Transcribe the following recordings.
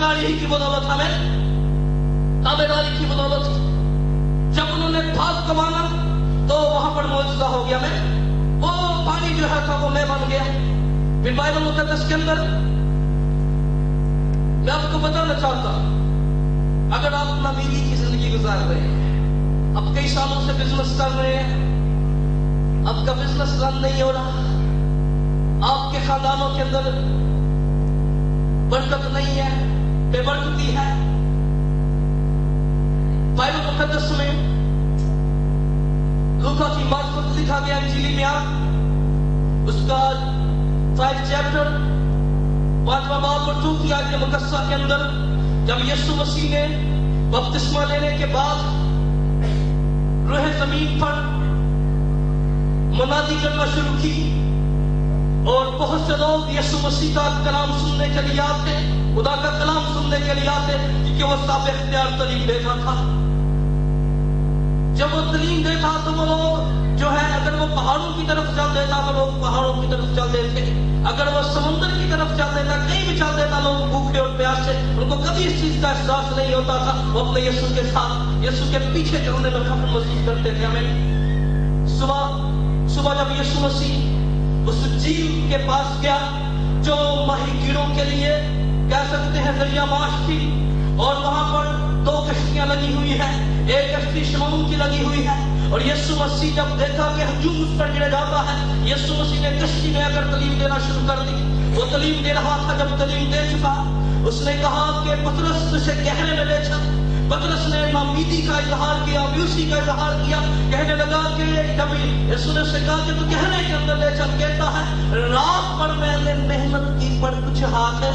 داری کی بدولت ہمیں تابعداری کی بدولت جب انہوں نے بھاگ کمانا تو وہاں پر معجزہ ہو گیا میں وہ پانی جو ہے تھا وہ میں بن گیا. پھر بائبل مقدس کے اندر میں آپ کو بتانا چاہتا ہوں اگر آپ اپنا بیوی کی زندگی گزار رہے ہیں اب کئی سالوں سے بزنس کر رہے ہیں آپ کا بزنس رن نہیں ہو رہا آپ کے خاندانوں کے اندر برکت نہیں ہے بے برکتی ہے. بائبل مقدس میں لوکا کی معرفت لکھا گیا انجیل میں اس کا 5 چیپٹر 5واں باب اور 2 کی آیت مقدسہ کے اندر جب یسوع مسیح نے بپتسمہ لینے کے بعد روح زمین پر منادی کرنا شروع کی اور بہت سے لوگ یسوع مسیح کا کلام سننے کے لیے آتے خدا کا کلام سننے کے لیے آتے کیونکہ وہ صاحب اختیار تعلیم دیتا تھا. جب وہ تعلیم دیتا تو وہ لوگ جو ہے اگر وہ پہاڑوں کی طرف چل دیتا وہ لوگ پہاڑوں کی طرف چل دیتے اگر وہ سمندر کی طرف چل دیتا کہیں بھی چل دیتا لوگ بھوکے اور پیاسے ان کو کبھی اس چیز کا احساس نہیں ہوتا تھا. وہ اپنے یسوع کے ساتھ یسوع کے پیچھے چلنے میں فخر محسوس کرتے تھے. ہمیں صبح جب یسوع مسیح اس جھیل کے پاس گیا جو ماہی گیروں کے لیے کہہ سکتے ہیں دریا معاش تھی اور وہاں پر 2 کشتیاں لگی ہوئی ہیں ایک کشتی شمعون کی لگی ہوئی ہے اور یسوع مسیح جب دیکھا کہ ہجوم اس پر گرا جاتا ہے یسوع مسیح نے کشتی میں اگر تعلیم دینا شروع کر دی. وہ تعلیم دے رہا تھا جب تعلیم دے چکا اس نے کہا کہ پطرس اسے گہرے میں لے چل. پطرس نے ناامیدی کا اظہار کیا مایوسی کا اظہار کیا کہنے لگا کہ جب یسوع نے اسے کہا کہ تو گہرے کے اندر لے چل کہتا ہے رات پر میں نے محنت کی پر کچھ ہاتھ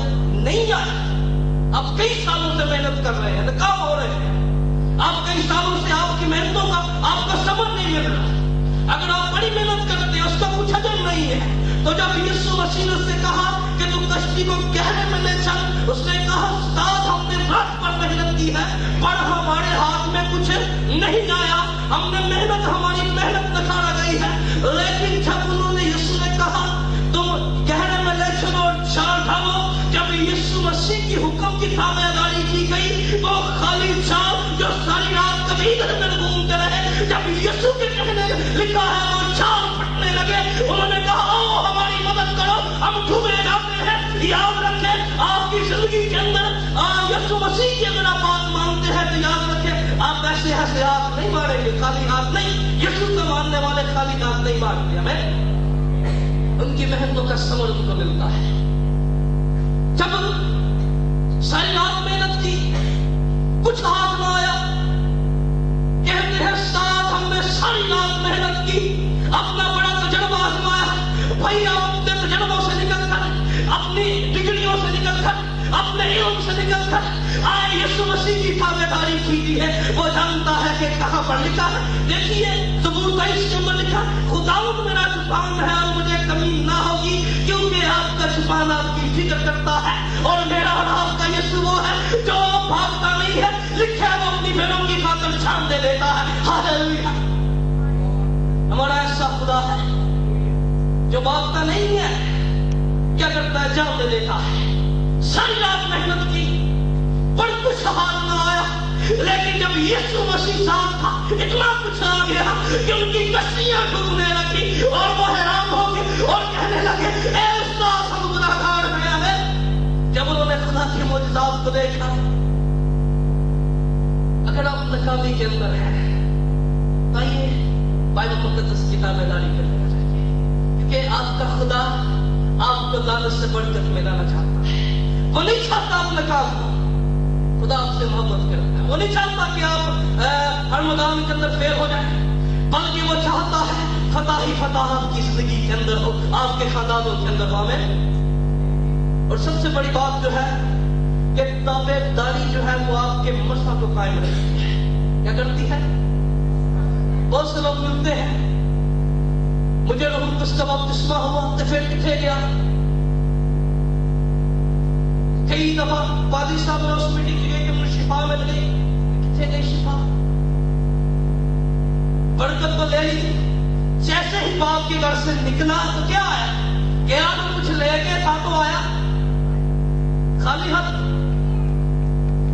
نہیں آیا. اب کئی سالوں سے محنت کر رہے ہیں ناکام ہو رہے ہیں آپ کئی سالوں سے آپ کی محنتوں کا آپ کو سمجھ نہیں مل رہا. اگر آپ بڑی محنت کرتے ہیں اس کا کچھ اجر نہیں ہے. تو جب یسوع مسیح نے اس سے کہا کہ تو کشتی کو گہرے میں لے چل اس نے کہا استاد ہم نے رات پر محنت کی ہے پر ہمارے ہاتھ میں کچھ نہیں آیا ہم نے محنت ہماری محنت نکارا گئی ہے. لیکن جب انہوں نے یسوع نے کہا تم گہرے میں لے چلو اور جال ڈالو جب یسوع مسیح کی حکم کی تابعداری کی گئی وہ خالی جال جو ساری رات کبھی ادھر ادھر گھومتے رہے جب یسوع کے کہنے لکھا ہے وہ جال پھٹنے لگے. انہوں نے کہا او ہماری مدد کرو ہم ڈوبے جاتے ہیں. یاد رکھیں آپ کی زندگی کے اندر یسوع مسیح کی اگر آپ بات مانتے ہیں تو یاد رکھیں آپ ایسے ایسے ہاتھ نہیں ماریں گے خالی ہاتھ نہیں. یسوع کو ماننے والے خالی ہاتھ نہیں مارتے ہمیں ان کی محنتوں کا ثمر ان کو ملتا ہے. جب ساری رات محنت کی کچھ ہاتھ نہ آیا کہتے ہیں ساتھ ہم نے ساری رات محنت کی اپنا بڑا تجربہ آزمایا. بھائی آپ اپنے تجربوں سے نکل کر اپنی ڈگریوں سے نکل کر اپنے علم سے نکل کر آئے یسوع مسیح کی تابعداری کیجیے. وہ جانتا ہے کہ کہاں پر لکھا ہے. دیکھیے زبور 23 کے اندر لکھا خداوند میرا چوپان ہے اور مجھے کمی نہ ہوگی کیونکہ آپ کا چوپان آپ کی فکر کرتا ہے اور میرا اور آپ کا یسوع وہ ہے جو بھاگتا نہیں ہے. لکھا ہے وہ اپنی بہنوں کی خاطر جان دے دیتا ہے. ہاللیلویا. ہمارا ایسا خدا ہے جو بھاگتا نہیں ہے کیا کرتا ہے جان دے دیتا ہے. ساری رات محنت کی پر کچھ ہاتھ نہ آیا لیکن جب یسوع مسیح ساتھ تھا اتنا کچھ آ گیا کہ ان کی کشتیاں ڈوبنے لگی اور وہ حیران ہو گئے اور کہنے لگے اے استاد ہم گناہگار ہیں. جب انہوں نے خدا کے معجزات کو دیکھا اگر آپ ناکامی کے اندر ہیں تو یہ بائبل مقدس کی تابعداری کرنا چاہیے کیونکہ آپ کا خدا آپ کو لعنت سے برکت میں لانا چاہتا ہے. وہ نہیں چاہتا آپ ناکام ہو. خدا آپ سے محبت کرتا ہے. وہ نہیں چاہتا کہ آپ ہر میدان کے اندر فیل ہو جائیں بلکہ وہ چاہتا ہے فتح ہی فتح آپ کی زندگی کے اندر ہو آپ کے خاندانوں کے اندر ہو. اور سب سے بڑی بات جو ہے کہ تابعداری جو ہے وہ آپ کے مسئلہ کو قائم رکھتی ہے. کیا کرتی ہے؟ بہت سے لوگ ملتے ہیں مجھے روح القدس کا بپتسمہ ہوا تو پھر کتنے گیا. کئی دفعہ پادری صاحب نے اس میٹنگ کی گئی کہ مجھے شفا مل گئی. کتنے گئی شفا؟ برکت تو لے لی. جیسے ہی باپ کے گھر سے نکلا تو کیا آیا؟ گیا تو کچھ لے کے تھا تو آیا خالی ہاتھ.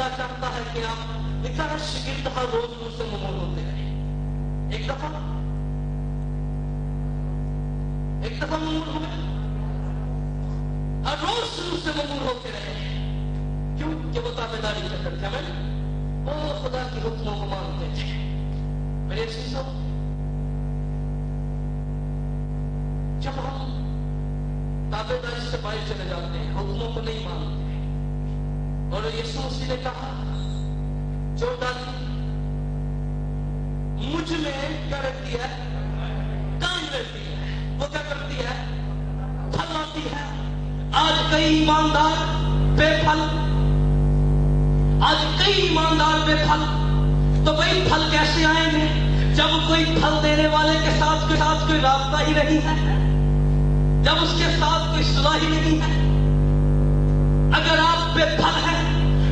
خدا چاہتا ہے کہ آپ لکھا ہے شگرد ہر روز مجھ سے ممنون ہوتے رہے. ایک دفعہ ممنون ہوئے, ہر روز مجھ سے ممنون ہوتے رہے. کیوں کہ وہ تابعداری کرتے تھے, وہ خدا کی حکموں کو مانتے تھے. میرے عزیزوں, جب ہم تابعداری سے باہر چلے جاتے ہیں, حکموں کو نہیں مانتے, اور یسوع مسیح نے کہا جو ڈالی مجھ میں کیا رہتی ہے, کام رہتی ہے, وہ کیا کرتی ہے, پھل آتی ہے. آج کئی ایماندار بے پھل, بے پھل. تو بھائی پھل کیسے آئیں گے جب کوئی پھل دینے والے کے ساتھ کوئی رابطہ ہی نہیں ہے, جب اس کے ساتھ کوئی صلح ہی نہیں ہے. اگر آپ بے پھل ہیں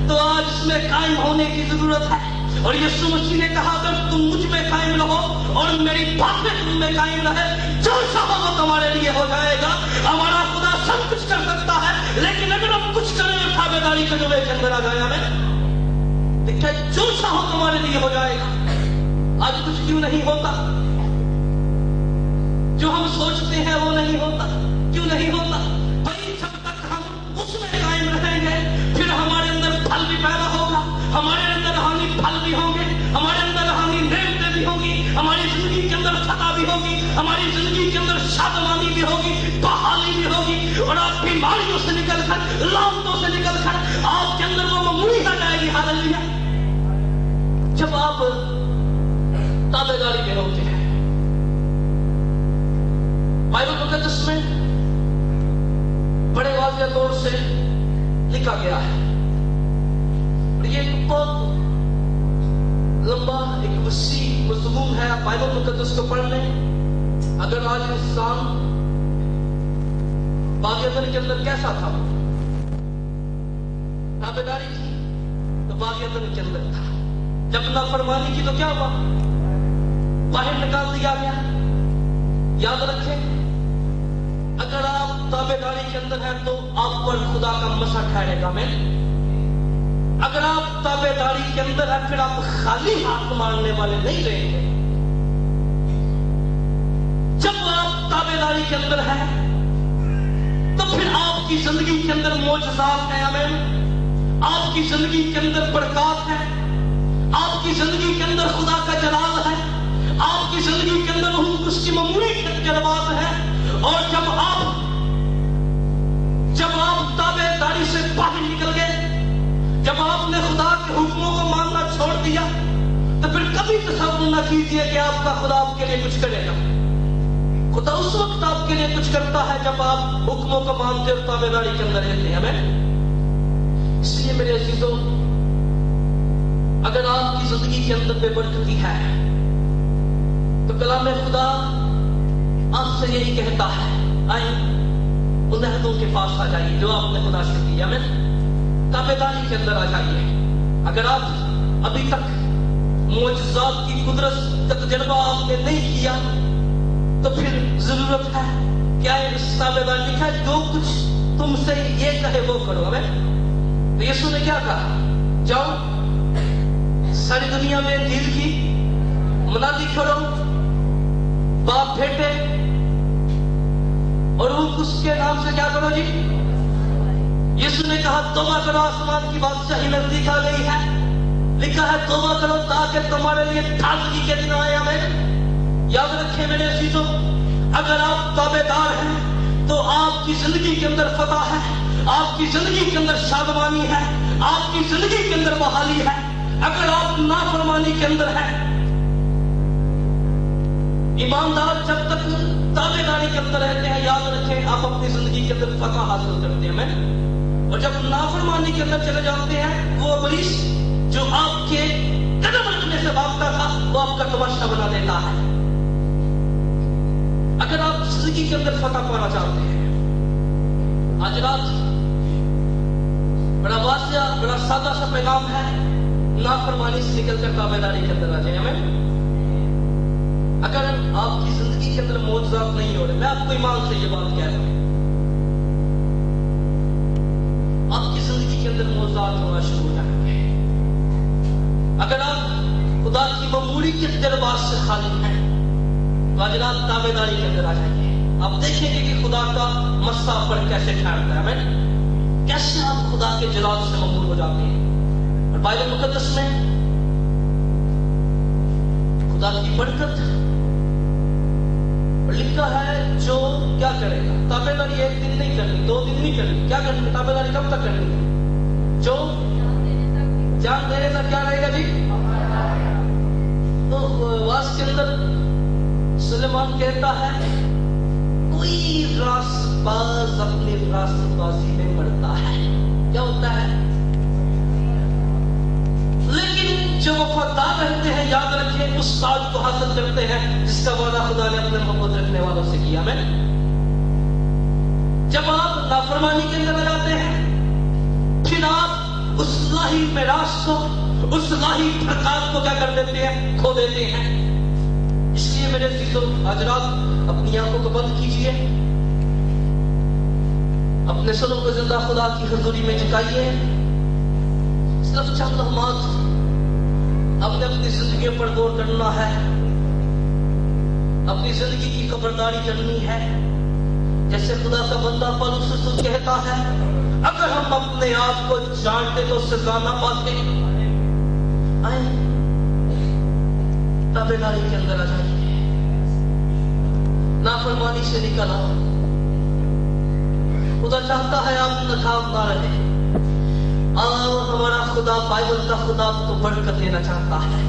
تو آج اس میں قائم ہونے کی ضرورت ہے. اور یسوع مسیح نے کہا اگر تم مجھ میں قائم رہو اور میری باتیں تم میں قائم رہے, جو چاہو وہ تمہارے لیے ہو جائے گا. ہمارا خدا سب کچھ کر سکتا ہے, لیکن اگر ہم کچھ کریں اور تابعداری کے جملے کے اندر آ جائے ہمیں دیکھیں جو چاہو تمہارے لیے ہو جائے گا. آج کچھ کیوں نہیں ہوتا, جو ہم سوچتے ہیں وہ نہیں ہوتا. کیوں نہیں ہوتا بھائی, جب تک ہم اس میں قائم رہیں گے پھر ہمارے اندر پھل بھی پیدا ہوگا, ہمارے اندر روحانی پھل بھی ہوں گے, ہمارے اندر روحانی نعمتیں بھی ہوں گی, ہماری زندگی کے اندر فتح بھی ہوگی, ہماری زندگی کے اندر شادمانی بھی ہوگی, بحالی بھی ہوگی. اور آپ بیماریوں سے نکل کر, لعنتوں سے نکل کر آپ کے اندر وہ معمولی آ جائے گی. ہاللیلویا. جب آپ تابعداری میں ہوتے ہیں, بائبل مقدس میں بڑے واضح طور سے لکھا گیا ہے. یہ ایک بہت لمبا, ایک وسیع مضمون ہے. آپ بائبل مقدس کو پڑھ لیں. اگر آج انسان باغ عدن کے اندر کیسا تھا, تابعداری کی تو باغ عدن کے اندر تھا. جب نافرمانی کی تو کیا ہوا, باہر نکال دیا گیا. یاد رکھیں, اگر آپ تابعداری کے اندر ہیں تو آپ پر خدا کا مسا ٹھہرے گا. میں اگر آپ تابعداری کے اندر ہیں پھر آپ خالی ہاتھ مارنے والے نہیں رہیں گے. جب آپ تابعداری کے اندر ہیں تو پھر آپ کی زندگی کے اندر معجزات ہیں. آمین. آپ کی زندگی کے اندر برکات ہے, آپ کی زندگی کے اندر خدا کا جلال ہے, آپ کی زندگی کے اندر اس کی معمولی تجربات ہے. اور جب آپ تابعداری سے باہر نکل گئے, جب آپ نے خدا کے حکموں کو ماننا چھوڑ دیا تو پھر کبھی تصور نہ کیجیے کہ آپ کا خدا آپ کے لیے کچھ کرے گا. خدا اس وقت آپ کے لیے کچھ کرتا ہے جب آپ حکموں کو مانتے اور تابعداری کے اندر رہتے ہیں. اس لیے میرے عزیزوں, اگر آپ کی زندگی کے اندر بے برکتی ہے تو کلام خدا آپ سے یہی کہتا ہے, آئیں ان عہدوں کے پاس آ جائیے جو آپ نے خدا سے کیا. میں تابعداری کے اندر آ جائیے. اگر آپ ابھی تک معجزات کی قدرت کا تجربہ آپ نے نہیں کیا تو پھر ضرورت ہے کیا اس تابعداری لکھا ہے جو کچھ تم سے یہ کہے وہ کرو. ہمیں تو یسوع نے کیا کہا, جاؤ ساری دنیا میں انجیل کی منادی کرو, باپ بیٹے اور اس کے نام سے کیا کرو جی. یسوع نے کہا توبہ کرو, آسمان کی بادشاہی نزدیک آ گئی ہے. لکھا ہے توبہ کرو تاکہ تمہارے لیے تازگی کے دن آئے. ہمیں یاد رکھیں میرے عزیزوں, اگر آپ تابعدار ہیں تو آپ کی زندگی کے اندر فتح ہے, آپ کی زندگی کے اندر شادمانی ہے, آپ کی زندگی کے اندر بحالی ہے. اگر آپ نافرمانی کے اندر ہیں, ایماندار جب تک تابعداری کے اندر رہتے ہیں, یاد رکھیں آپ اپنی زندگی کے اندر فتح حاصل کرتے ہیں. میں اور جب نافرمانی کے اندر چلے جاتے ہیں, وہ ابلیس جو آپ کے قدم رکھنے سے بھاگتا تھا وہ آپ کا تماشا بنا دیتا ہے. اگر آپ زندگی کے اندر فتح پانا چاہتے ہیں, آج رات بڑا واضح, بڑا سادہ سا پیغام ہے, نافرمانی سے نکل کر تابعداری کے اندر آ جائیں. ہمیں اگر آپ کی زندگی کے اندر معجزات نہیں ہو رہے, میں آپ کو ایمان سے یہ بات کہہ رہا ہوں, آپ کی زندگی کے اندر معجزات ہونا شروع ہو جائیں گے. خدا کی معمولی کے دربار سے خالی ہے، تو حضرات تابعداری کے اندر آ جائیے. آپ دیکھیں گے کہ خدا کا مسا پر کیسے ٹھہرتا ہے. آمین. کیسے آپ خدا کے جلال سے مقبول ہو جاتے ہیں. اور بائبل مقدس میں خدا کی برکت لکھا ہے جو کیا کرے گا. تابعداری ایک دن نہیں کرنی، 2 دن نہیں کرنی. کیا کرنی؟ تابعداری کب تک کرنی ہے؟ جو جان دینے تک کیا رہے گا جی. تو واس کے اندر سلیمان کہتا ہے کوئی راست باز اپنی راست بازی میں مرتا ہے. کیا ہوتا ہے؟ لیکن جو وفادار رہتے ہیں یاد رکھیں اس تاج کو حاصل کرتے ہیں جس کا وعدہ خدا نے اپنے محبت رکھنے والوں سے کیا. میں جب آپ نافرمانی کے اندر آ جاتے ہیں پھر آپ اس لاہی میراث کو، اس لاہی برکات کو کیا کر دیتے ہیں؟ کھو دیتے ہیں. اس لیے میرے عزیزو حضرات اپنی آنکھوں کو بند کیجئے، اپنے سروں کو زندہ خدا کی حضوری میں جھکائیے. صرف چند لمحات آپ نے اپنی زندگی پر غور کرنا ہے، اپنی زندگی کی خبرداری کرنی ہے. جیسے خدا کا بندہ پولس رسول کہتا ہے اگر ہم اپنے آپ کو جانتے تو سزا نہ پاتے. آئیں تابعداری کے اندر آ جائیے، نافرمانی سے نکل آؤ. خدا چاہتا ہے آپ ناکام نہ رہے. ہمارا خدا بائبل کا خدا آپ کو برکت دینا چاہتا ہے.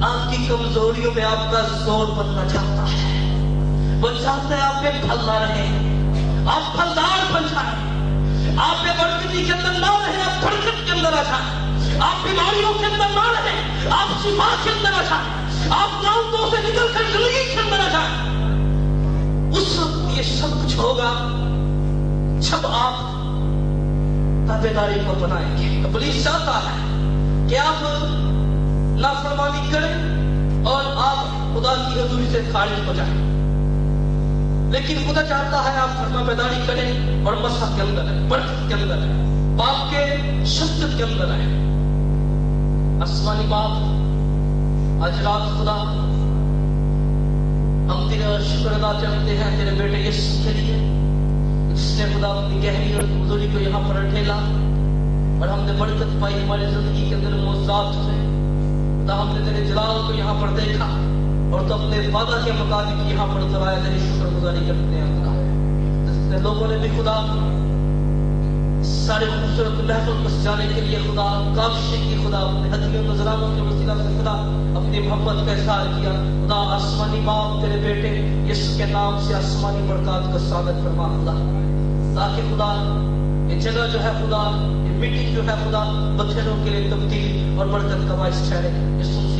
آپ کی کمزوریوں میں آپ کا زور بننا چاہتا ہے. وہ چاہتا ہے آپ میں پھل نہ رہے، آپ پھلدار بن جائیں. آپ میں برکتی کے اندر نہ رہے، آپ برکت کے اندر آ جائیں. آپ بیماریوں کے اندر نہ رہے، آپ شفا کے اندر آ جائیں. آپ نعمتوں سے نکل کر زندگی کے اندر آ جائیں. اس وقت یہ سب کچھ ہوگا جب آپ تابعداری کو بنائیں گے. ابلیس چاہتا ہے کہ آپ نافرمانی کریں اور آپ خدا کی حضوری سے خارج ہو جائیں، لیکن خدا چاہتا ہے آپ تابعداری کریں اور مسح کے اندر ہے، برکت کے اندر ہے، باپ کے شفقت کے اندر ہے. آسمانی باپ آج رات خدا ہم تیرا شکر ادا کرتے ہیں تیرے بیٹے یسوع کے لیے جس نے خدا اپنی گہری اور حضوری کو یہاں پر ڈھیلا اور ہم نے برکت پائی. ہماری زندگی کے اندر معجزات ہوئے. خدا ہم نے تیرے جلال کو یہاں پر دیکھا اور تو اپنے وعدہ کے مطابق یہاں پر اترایا. تیری شکر گزاری کرتے ہیں خدا. جتنے لوگوں نے بھی خدا سارے خوبصورت محفل کو سجانے کے لیے خدا کافشے کی خدا اپنے ہتھیلیوں نذرانوں کے وسیلہ سے خدا اپنی محبت کا اظہار کیا. خدا آسمانی باپ تیرے بیٹے یسوع کے نام سے آسمانی برکات کا ثابت فرما خدا، تاکہ خدا یہ جگہ جو ہے خدا، یہ میٹنگ جو ہے خدا بچوں کے لیے تبدیل اور برکت کا باعث ٹھہرے. یسوع